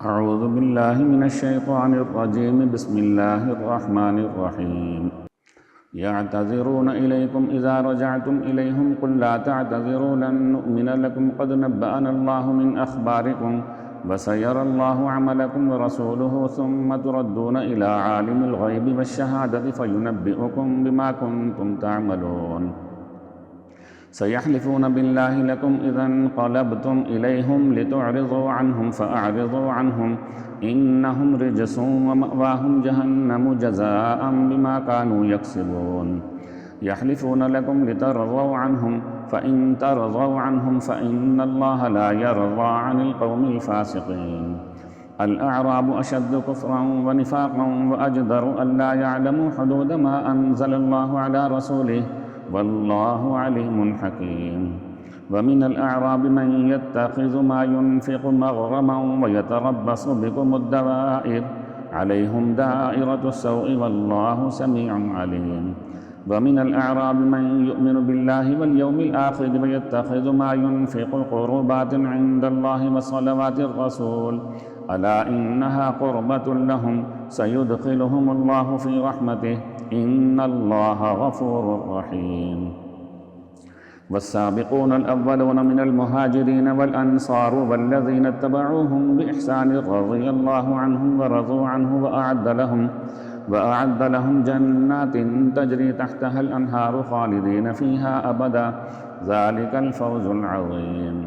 أعوذ بالله من الشيطان الرجيم بسم الله الرحمن الرحيم يعتذرون إليكم إذا رجعتم إليهم قل لا تعتذروا لن نؤمن لكم قد نبأنا الله من أخباركم وسيرى الله عملكم ورسوله ثم تردون إلى عالم الغيب والشهادة فينبئكم بما كنتم تعملون سيحلفون بالله لكم إذا انقلبتم إليهم لتعرضوا عنهم فأعرضوا عنهم إنهم رجس ومأواهم جهنم جزاء بما كانوا يكسبون يحلفون لكم لترضوا عنهم فإن ترضوا عنهم فإن الله لا يرضى عن القوم الفاسقين الأعراب أشد كفرا ونفاقا وأجدر ألا يعلموا حدود ما أنزل الله على رسوله والله عليم حكيم ومن الأعراب من يتخذ ما ينفق مغرما ويتربص بكم الدوائر عليهم دائرة السوء والله سميع عليم ومن الأعراب من يؤمن بالله واليوم الآخر ويتخذ ما ينفق قربات عند الله وصلوات الرسول ألا إنها قربة لهم سيدخلهم الله في رحمته إن الله غفور رحيم والسابقون الأولون من المهاجرين والأنصار والذين اتبعوهم بإحسان رضي الله عنهم ورضوا عنه وأعد لهم جنات تجري تحتها الأنهار خالدين فيها أبدا ذلك الفوز العظيم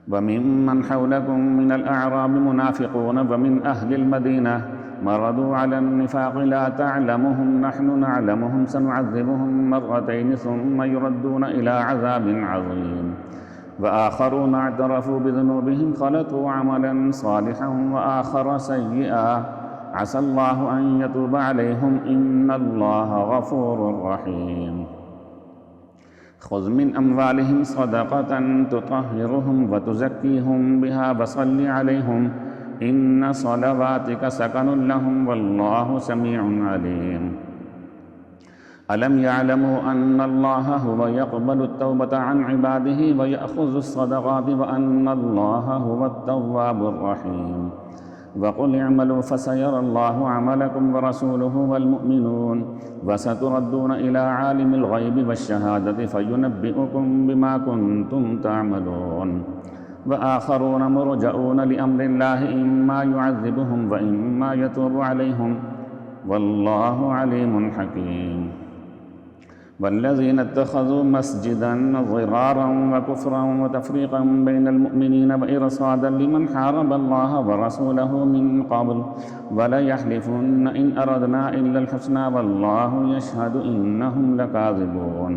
وممن حولكم من الأعراب منافقون ومن أهل المدينة مرضوا على النفاق لا تعلمهم نحن نعلمهم سنعذبهم مرتين ثم يردون إلى عذاب عظيم وآخرون اعترفوا بذنوبهم خلطوا عملا صالحا وآخر سيئا عسى الله أن يتوب عليهم إن الله غفور رحيم خذ من أموالهم صدقة تطهرهم وتزكيهم بها وصل عليهم إن صلواتك سكن لهم والله سميع عليم ألم يعلموا أن الله هو يقبل التوبة عن عباده ويأخذ الصدقات وأن الله هو التواب الرحيم وقل اعملوا فسيرى الله عملكم ورسوله والمؤمنون وستردون إلى عالم الغيب والشهادة فينبئكم بما كنتم تعملون وآخرون مرجؤون لأمر الله إما يعذبهم وإما يتوب عليهم والله عليم حكيم والذين اتخذوا مسجدا ضرارا وكفرا وتفريقا بين المؤمنين وإرصادا لمن حارب الله ورسوله من قبل وليحلفن إن أردنا إلا الحسنى والله يشهد إنهم لكاذبون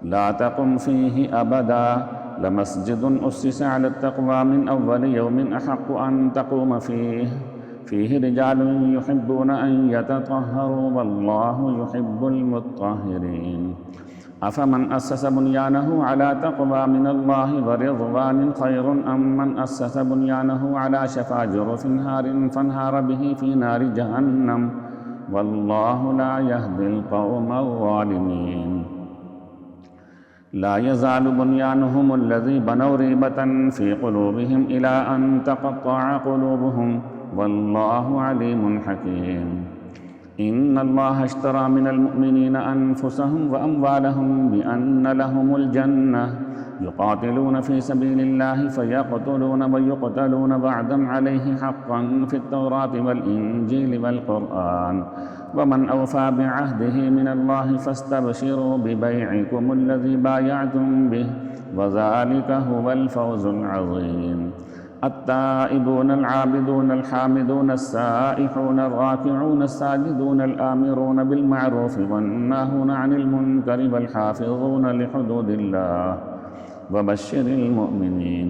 لا تقم فيه أبدا لمسجد أسس على التقوى من أول يوم أحق أن تقوم فيه رجال يحبون أن يتطهروا والله يحب المطهرين أفمن أسس بنيانه على تقوى من الله ورضوان خير أم من أسس بنيانه على شفا جرف نهار فانهار به في نار جهنم والله لا يهدي القوم الظالمين لا يزال بنيانهم الذي بنوا ريبة في قلوبهم إلى أن تقطع قلوبهم والله عليم حكيم إن الله اشترى من المؤمنين أنفسهم وأموالهم بأن لهم الجنة يقاتلون في سبيل الله فيقتلون ويقتلون وعدا عليه حقا في التوراة والإنجيل والقرآن ومن أوفى بعهده من الله فاستبشروا ببيعكم الذي بايعتم به وذلك هو الفوز العظيم التائبون العابدون الحامدون السائحون الراكعون الساجدون الآمرون بالمعروف والناهون عن المنكر والحافظون لحدود الله وبشر المؤمنين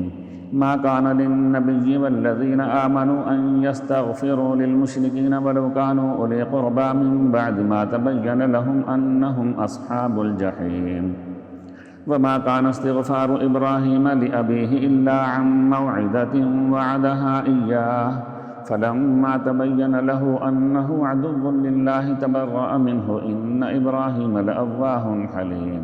ما كان للنبي والذين آمنوا أن يستغفروا للمشركين ولو كانوا أولي قربى من بعد ما تبين لهم أنهم أصحاب الجحيم وما كان استغفار إبراهيم لأبيه إلا عن موعدة وعدها إياه فلما تبين له أنه عدو لله تبرأ منه إن إبراهيم لأواه حليم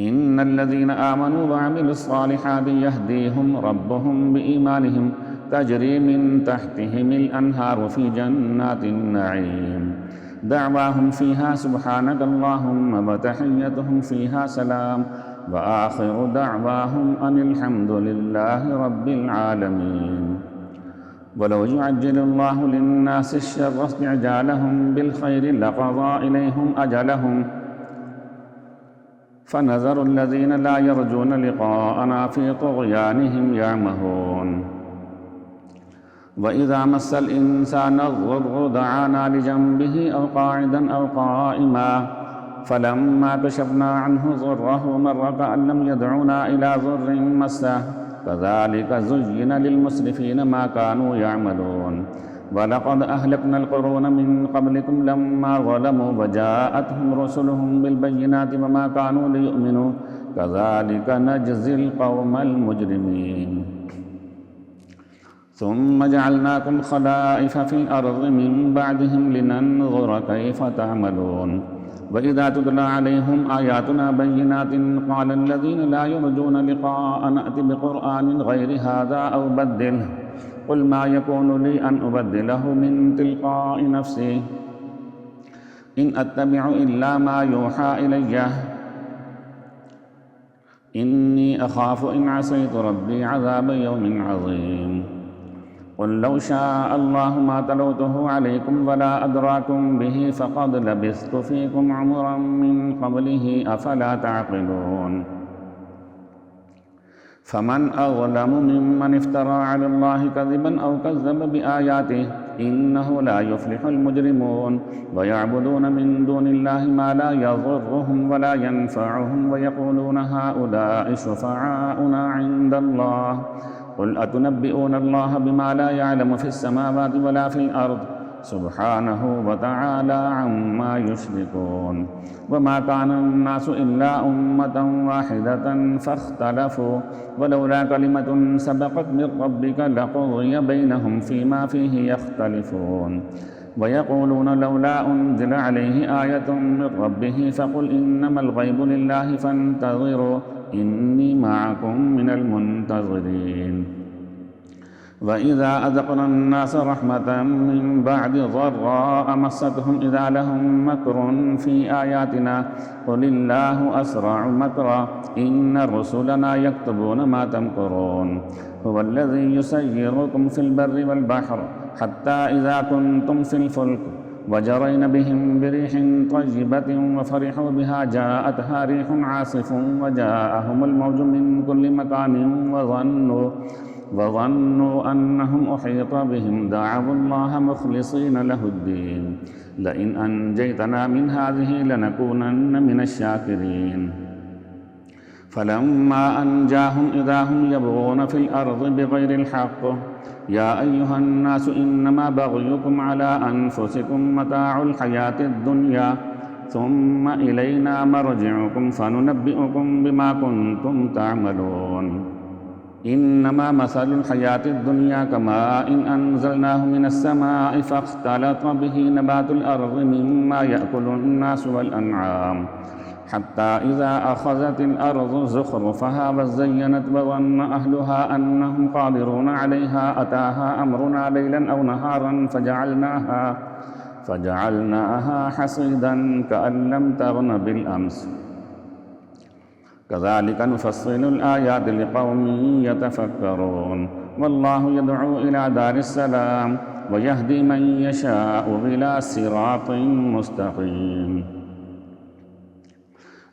إن الذين آمنوا وعملوا الصالحات يهديهم ربهم بإيمانهم تجري من تحتهم الأنهار في جنات النعيم دعواهم فيها سبحانك اللهم وتحيتهم فيها سلام وآخر دعواهم أن الحمد لله رب العالمين. ولو يعجل الله للناس الشر استعجالهم بالخير لقضى إليهم أجلهم فنذر الذين لا يرجون لقاءنا في طغيانهم يعمهون. وإذا مس الإنسان الضر دعانا لجنبه أو قاعدا أو قائما فلما كشفنا عنه ضره مر كأن لم يدعنا إلى ضر مسه كذلك زين للمسرفين ما كانوا يعملون. ولقد أهلكنا القرون من قبلكم لما ظلموا وجاءتهم رسلهم بالبينات وما كانوا ليؤمنوا كذلك نجزي القوم المجرمين. ثم جعلناكم خلائف في الأرض من بعدهم لننظر كيف تعملون. وإذا تتلى عليهم آياتنا بينات قال الذين لا يرجون لقاء نأت بقرآن غير هذا أو بدله قل ما يكون لي أن أبدله من تلقاء نفسي إن أتبع إلا ما يوحى إلي إني أخاف إن عصيت ربي عذاب يوم عظيم. قل لو شاء الله ما تلوته عليكم ولا أدراكم به فقد لبثت فيكم عمرا من قبله أفلا تعقلون. فمن أظلم ممن افترى على الله كذبا أو كذب بآياته إنه لا يفلح المجرمون. ويعبدون من دون الله ما لا يضرهم ولا ينفعهم ويقولون هؤلاء شفعاؤنا عند الله قل أتنبئون الله بما لا يعلم في السماوات ولا في الأرض سبحانه وتعالى عما يشركون. وما كان الناس إلا أمة واحدة فاختلفوا ولولا كلمة سبقت من ربك لقضي بينهم فيما فيه يختلفون. ويقولون لولا أنزل عليه آية من ربه فقل إنما الغيب لله فانتظروا إني معكم من المنتظرين. وإذا أذقنا الناس رحمة من بعد ضراء مستهم إذا لهم مكر في آياتنا قل الله أسرع مكرا إن رسلنا يكتبون ما تمكرون. هو الذي يسيركم في البر والبحر حتى إذا كنتم في الفلك وجرين بهم بريح طيبة وفرحوا بها جاءتها ريح عاصف وجاءهم الموج من كل مكان وظنوا أنهم أحيط بهم دعوا الله مخلصين له الدين لئن أنجيتنا من هذه لنكونن من الشاكرين. فلما أنجاهم إذا هم يبغون في الأرض بغير الحق يا أيها الناس إنما بغيكم على أنفسكم متاع الحياة الدنيا ثم إلينا مرجعكم فننبئكم بما كنتم تعملون. إنما مثل الحياة الدنيا كماء إن أنزلناه من السماء فاختلط به نبات الأرض مما يأكل الناس والأنعام حتى إذا أخذت الأرض زخرفها وزينت وظن أهلها أنهم قادرون عليها أتاها أمرنا ليلا أو نهارا فجعلناها حصيدا كأن لم تغن بالأمس كذلك نفصل الآيات لقوم يتفكرون. والله يدعو إلى دار السلام ويهدي من يشاء إلى صراط مستقيم.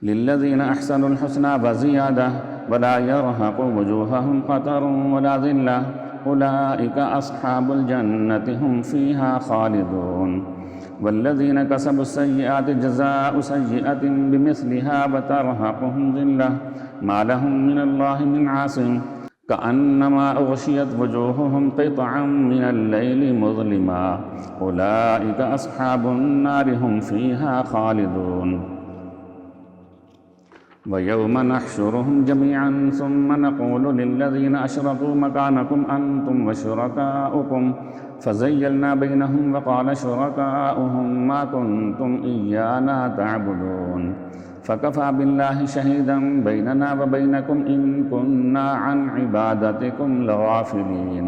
للذين أحسنوا الحسنى وزيادة ولا يرهق وجوههم قتر ولا ذلة أولئك أصحاب الجنة هم فيها خالدون. والذين كسبوا السيئات جزاء سيئة بمثلها وترهقهم ذلة ما لهم من الله من عاصم كأنما أغشيت وجوههم قطعا من الليل مظلما أولئك أصحاب النار هم فيها خالدون. ويوم نحشرهم جميعا ثم نقول للذين أشركوا مكانكم أنتم وشركاؤكم فزيلنا بينهم وقال شركاؤهم ما كنتم إيانا تعبدون فكفى بالله شهيدا بيننا وبينكم إن كنا عن عبادتكم لغافلين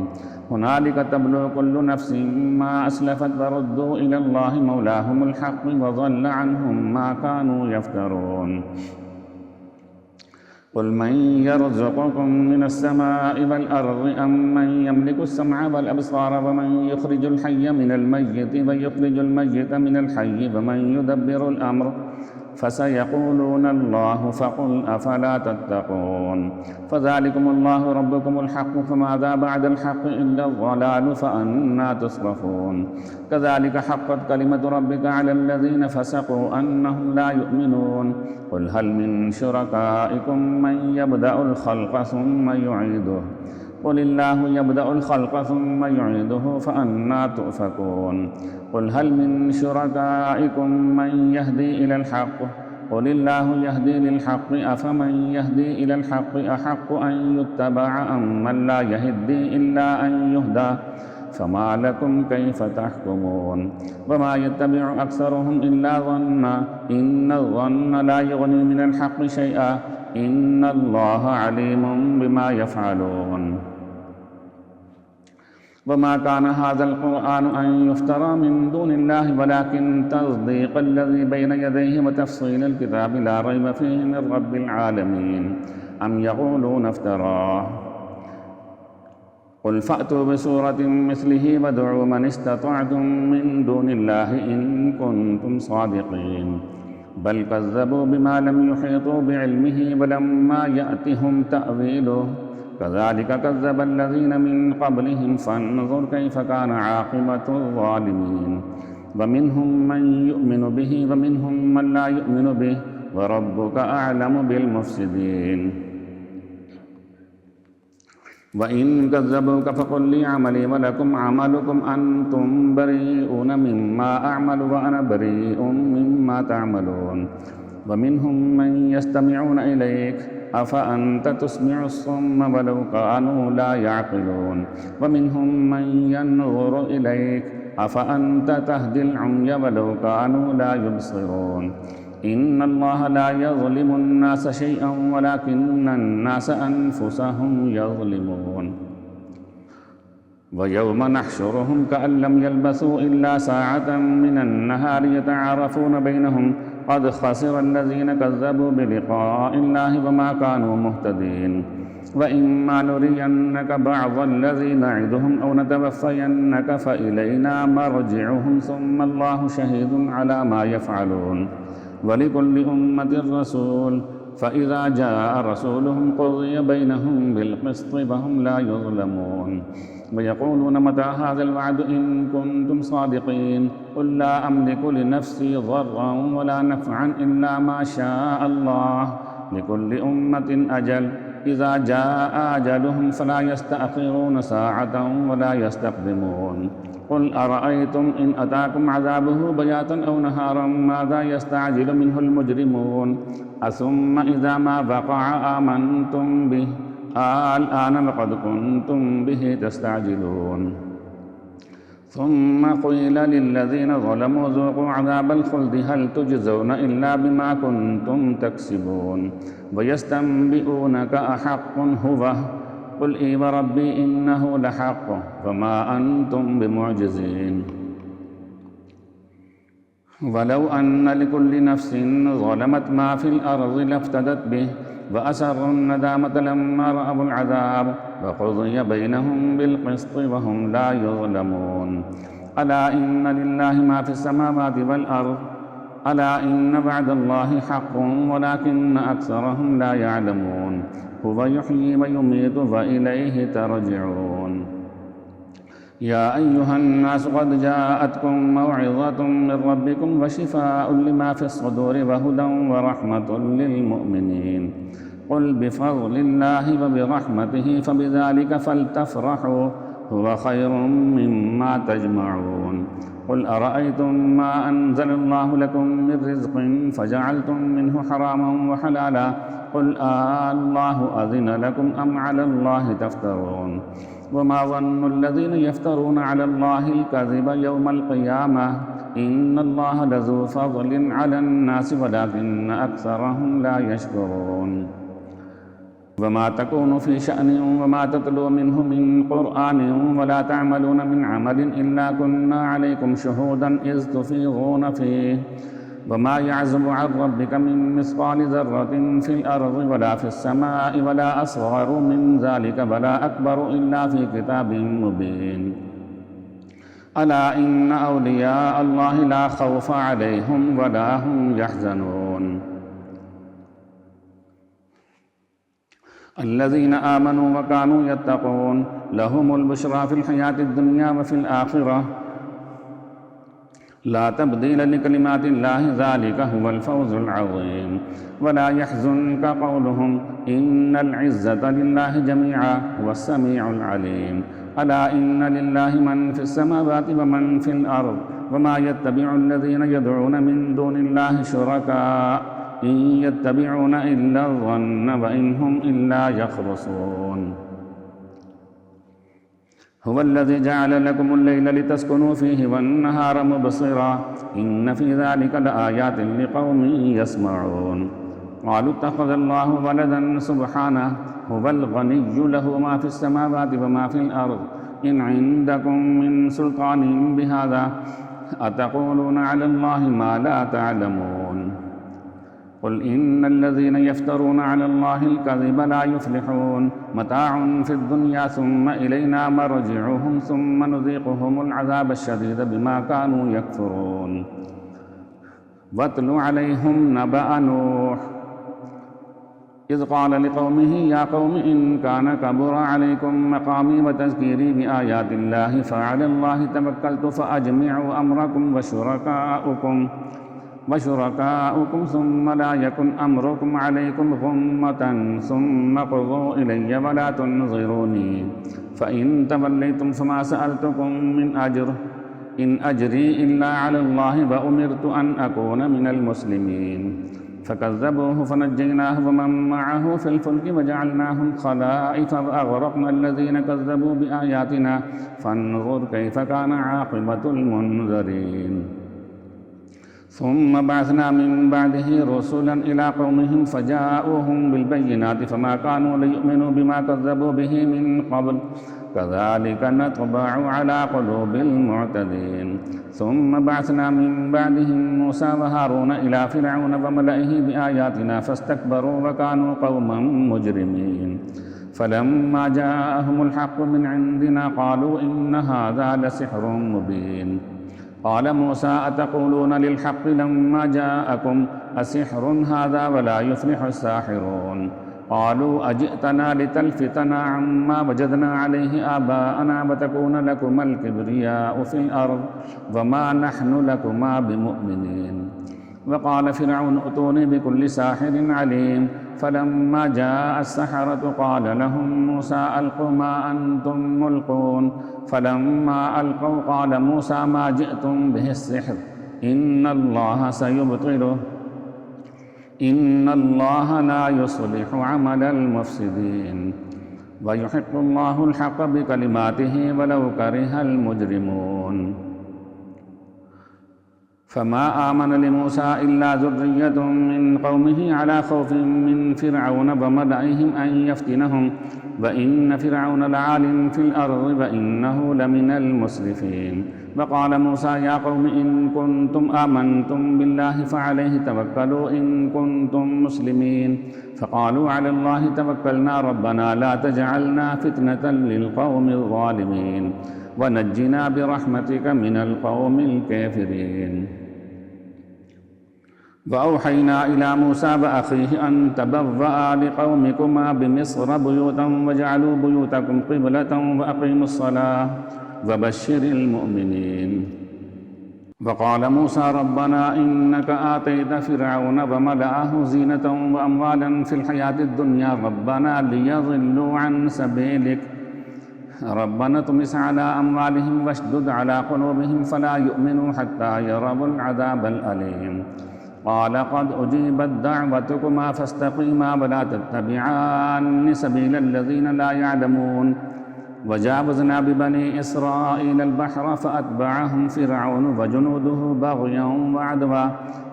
هنالك تبلو كل نفس ما أسلفت وردوا إلى الله مولاهم الحق وضل عنهم ما كانوا يفترون قل من يرزقكم من السماء والأرض أم من يملك السمع والأبصار ومن يخرج الحي من الميت ويخرج الميت من الحي ومن يدبر الأمر فسيقولون الله فقل أفلا تتقون فذلكم الله ربكم الحق فماذا بعد الحق إلا الضلال فأنى تصرفون كذلك حقت كلمة ربك على الذين فسقوا أنهم لا يؤمنون قل هل من شركائكم من يبدأ الخلق ثم يعيده قل الله يبدأ الخلق ثم يعيده فأنى تؤفكون قل هل من شركائكم من يهدي إلى الحق قل الله يهدي للحق أفمن يهدي إلى الحق أحق أن يتبع أم من لا يهدي إلا أن يهدى فما لكم كيف تحكمون وما يتبع أكثرهم إلا ظنا إن الظن لا يغني من الحق شيئا إن الله عليم بما يفعلون وما كان هذا القرآن أن يفترى من دون الله ولكن تصديق الذي بين يديه وتفصيل الكتاب لا ريب فيه من رب العالمين أم يقولون افتراه قل فأتوا بسورة مثله وادعوا من استطعتم من دون الله إن كنتم صادقين بل كذبوا بما لم يحيطوا بعلمه ولما يأتهم تأويله كذلك كذب الذين من قبلهم فانظر كيف كان عاقبة الظالمين ومنهم من يؤمن به ومنهم من لا يؤمن به وربك أعلم بالمفسدين وإن كذبوك فقل لي عملي ولكم عملكم أنتم بريئون مما أعمل وأنا بريء مما تعملون ومنهم من يستمعون إليك أفأنت تسمع الصم ولو كانوا لا يعقلون ومنهم من ينظر إليك أفأنت تهدي العمي ولو كانوا لا يبصرون إن الله لا يظلم الناس شيئا ولكن الناس أنفسهم يظلمون ويوم نحشرهم كأن لم يلبثوا إلا ساعة من النهار يتعارفون بينهم قد خسر الذين كذبوا بلقاء الله وما كانوا مهتدين وإما نرينك بعض الذي نعدهم أو نتوفينك فإلينا مرجعهم ثم الله شهيد على ما يفعلون ولكل أمة رسول فإذا جاء رسولهم قضي بينهم بالقسط وهم لا يظلمون ويقولون متى هذا الوعد إن كنتم صادقين قل لا أملك لنفسي ضرا ولا نفعا إلا ما شاء الله لكل أمة أجل إذا جاء أجلهم فلا يستأخرون ساعة ولا يستقدمون قل أرأيتم إن أتاكم عذابه بياتا أو نهارا ماذا يستعجل منه المجرمون أثم إذا ما وقع آمنتم به الآن وقد كنتم به تستعجلون ثم قيل للذين ظلموا ذوقوا عذاب الخلد هل تجزون إلا بما كنتم تكسبون ويستنبئونك أحق هو قل إي وربي إنه لحق وما أنتم بمعجزين ولو أن لكل نفس ظلمت ما في الأرض لافتدت به وأسروا الندامة لما رأوا العذاب وقضي بينهم بالقسط وهم لا يظلمون ألا إن لله ما في السماوات والأرض ألا إن وعد الله حق ولكن أكثرهم لا يعلمون هو يحيي ويميت وإليه ترجعون يا أيها الناس قد جاءتكم موعظة من ربكم وشفاء لما في الصدور وهدى ورحمة للمؤمنين قل بفضل الله وبرحمته فبذلك فلتفرحوا هو خير مما تجمعون قل أرأيتم ما أنزل الله لكم من رزق فجعلتم منه حراما وحلالا قل الله أذن لكم أم على الله تفترون وما ظن الذين يفترون على الله الكذب يوم القيامة إن الله لذو فضل على الناس ولكن أكثرهم لا يشكرون وما تكون في شأن وما تتلو منه من قرآن ولا تعملون من عمل إلا كنا عليكم شهودا إذ تفيضون فيه وما يعزب عن ربك من مثقال ذرة في الأرض ولا في السماء ولا أصغر من ذلك ولا أكبر إلا في كتاب مبين ألا إن أولياء الله لا خوف عليهم ولا هم يحزنون الذين آمنوا وكانوا يتقون لهم البشرى في الحياة الدنيا وفي الآخرة لا تبديل لكلمات الله ذلك هو الفوز العظيم ولا يحزنك قولهم إن العزة لله جميعا هو السميع العليم ألا إن لله من في السماوات ومن في الأرض وما يتبع الذين يدعون من دون الله شركاء إن يتبعون إلا الظن وإن هم إلا يخرصون هو الذي جعل لكم الليل لتسكنوا فيه والنهار مبصرا إن في ذلك لآيات لقوم يسمعون قالوا اتخذ الله ولدا سبحانه هو الغني له ما في السماوات وما في الأرض إن عندكم من سلطان بهذا أتقولون على الله ما لا تعلمون قل إن الذين يفترون على الله الكذب لا يفلحون متاع في الدنيا ثم إلينا مرجعهم ثم نذيقهم العذاب الشديد بما كانوا يكفرون واتل عليهم نبأ نوح إذ قال لقومه يا قوم إن كان كبر عليكم مقامي وتذكيري بآيات الله فعلى الله توكلت فأجمعوا أمركم وشركاؤكم ثم لا يكن أمركم عليكم غمة ثم قضوا إلي ولا تنظروني فإن توليتم فما سألتكم من أجر إن أجري إلا على الله وأمرت أن أكون من المسلمين فكذبوه فنجيناه ومن معه في الفلك وجعلناهم خلائف وأغرقنا الذين كذبوا بآياتنا فانظر كيف كان عاقبة المنذرين ثم بعثنا من بعده رسلا إلى قومهم فجاءوهم بالبينات فما كانوا ليؤمنوا بما كذبوا به من قبل كذلك نطبع على قلوب المعتدين ثم بعثنا من بعدهم موسى وهارون إلى فرعون وملئه بآياتنا فاستكبروا وكانوا قوما مجرمين فلما جاءهم الحق من عندنا قالوا إن هذا لسحر مبين قال موسى أتقولون للحق لما جاءكم أسحر هذا ولا يفلح الساحرون قالوا أجئتنا لتلفتنا عما وجدنا عليه آباءنا وتكون لكما الكبرياء في الأرض وما نحن لكما بمؤمنين وقال فرعون ائتوني بكل ساحر عليم فلما جاء السحرة قال لهم موسى ألقوا ما أنتم ملقون فلما ألقوا قال موسى ما جئتم به السحر إن الله سيبطله إن الله لا يصلح عمل المفسدين ويحق الله الحق بكلماته ولو كره المجرمون فما آمن لموسى إلا ذرية من قومه على خوف من فرعون وملئهم أن يفتنهم وإن فرعون لعال في الأرض وإنه لمن المسرفين وقال موسى يا قوم إن كنتم آمنتم بالله فعليه توكلوا إن كنتم مسلمين فقالوا على الله توكلنا ربنا لا تجعلنا فتنة للقوم الظالمين ونجنا برحمتك من القوم الكافرين وأوحينا إلى موسى وأخيه أن تبوأ لقومكما بمصر بيوتا وجعلوا بيوتكم قبلة وأقيموا الصلاة وبشر المؤمنين وقال موسى ربنا إنك آتيت فرعون وملأه زينة وأموالا في الحياة الدنيا ربنا ليضلوا عن سبيلك ربنا اطمس على أموالهم واشدد على قلوبهم فلا يؤمنوا حتى يروا العذاب الأليم قال قد أجيبت دعوتكما فاستقيما ولا تتبعان سبيل الذين لا يعلمون وجاوزنا ببني إسرائيل البحر فأتبعهم فرعون وجنوده بغيا وعدوا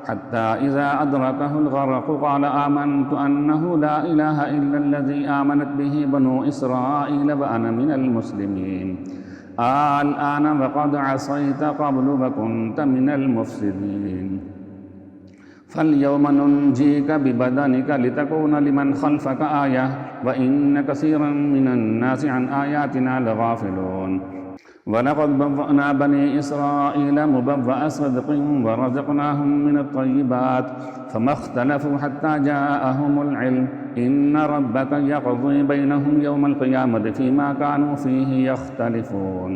حتى إذا أدركه الغرق قال آمنت أنه لا إله إلا الذي آمنت به بنو إسرائيل وأنا من المسلمين الآن وقد عصيت قبل وكنت من المفسدين فاليوم ننجيك ببدنك لتكون لمن خلفك آية وإن كثيرا من الناس عن آياتنا لغافلون ولقد بوأنا بني إسرائيل مبوأ صدق ورزقناهم من الطيبات فما اختلفوا حتى جاءهم العلم إن ربك يقضي بينهم يوم القيامة فيما كانوا فيه يختلفون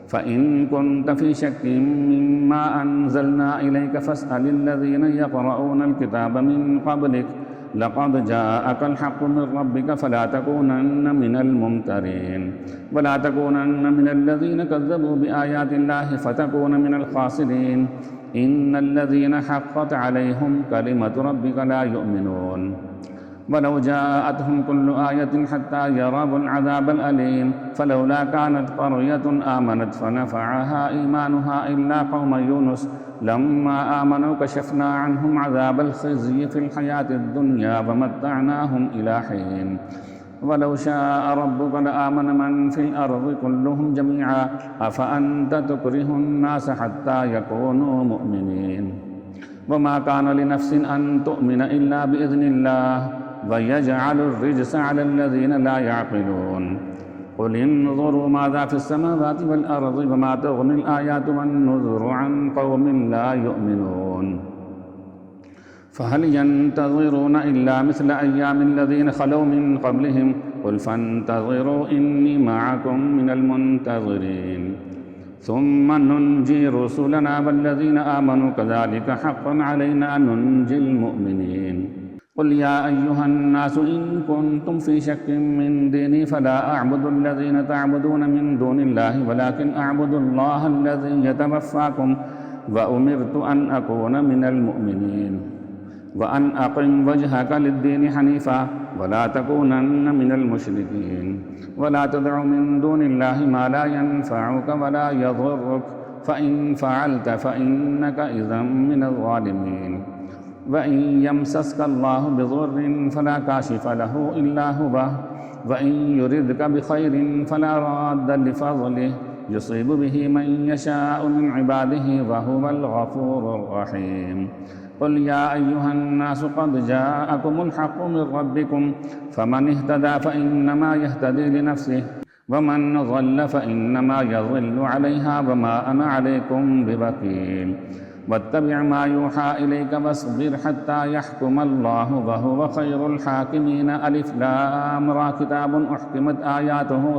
فإن كنت في شك مما أنزلنا إليك فاسأل الذين يقرؤون الكتاب من قبلك لقد جاءك الحق من ربك فلا تكونن من الممترين ولا تكونن من الذين كذبوا بآيات الله فتكون من الخاسرين إن الذين حقت عليهم كلمة ربك لا يؤمنون ولو جاءتهم كل آية حتى يروا العذاب الأليم فلولا كانت قرية آمنت فنفعها إيمانها إلا قوم يونس لما آمنوا كشفنا عنهم عذاب الخزي في الحياة الدنيا ومتعناهم إلى حين ولو شاء ربك لآمن من في الأرض كلهم جميعا أفأنت تكره الناس حتى يكونوا مؤمنين وما كان لنفس أن تؤمن إلا بإذن الله ويجعل الرجس على الذين لا يعقلون قل انظروا ماذا في السماوات والأرض وما تغني الآيات والنذر عن قوم لا يؤمنون فهل ينتظرون إلا مثل أيام الذين خلوا من قبلهم قل فانتظروا إني معكم من المنتظرين ثم ننجي رسلنا والذين آمنوا كذلك حقا علينا ننجي المؤمنين قل يا أيها الناس إن كنتم في شك من ديني فلا أعبد الذين تعبدون من دون الله ولكن أعبد الله الذي يتوفاكم وأمرت أن أكون من المؤمنين وأن أقم وجهك للدين حنيفا ولا تكونن من المشركين ولا تدع من دون الله ما لا ينفعك ولا يضرك فإن فعلت فإنك إذا من الظالمين وإن يمسسك الله بضر فلا كاشف له إلا هو وإن يردك بخير فلا راد لفضله يصيب به من يشاء من عباده وهو الغفور الرحيم قل يا أيها الناس قد جاءكم الحق من ربكم فمن اهتدى فإنما يهتدي لنفسه ومن ضل فإنما يضل عليها وما أنا عليكم بوكيل واتبع ما يوحى إليك واصبر حتى يحكم الله وهو خير الحاكمين ألف لام را كتاب أحكمت آياته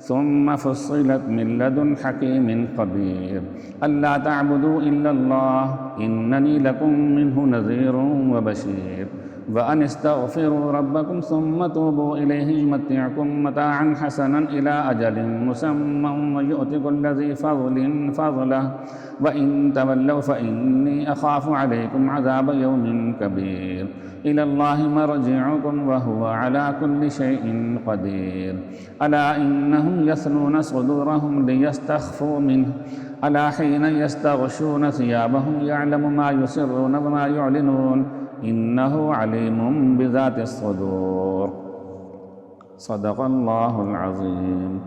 ثم فصلت من لدن حكيم خبير ألا تعبدوا إلا الله إنني لكم منه نذير وبشير وأن استغفروا ربكم ثم توبوا إليه يمتعكم متاعا حسنا إلى أجل مسمى ويؤت كل ذي فضل فضله وإن تولوا فإني أخاف عليكم عذاب يوم كبير إلى الله مرجعكم وهو على كل شيء قدير ألا إنهم يثنون صدورهم ليستخفوا منه ألا حين يستغشون ثيابهم يعلم ما يسرون وما يعلنون إنه عليم بذات الصدور صدق الله العظيم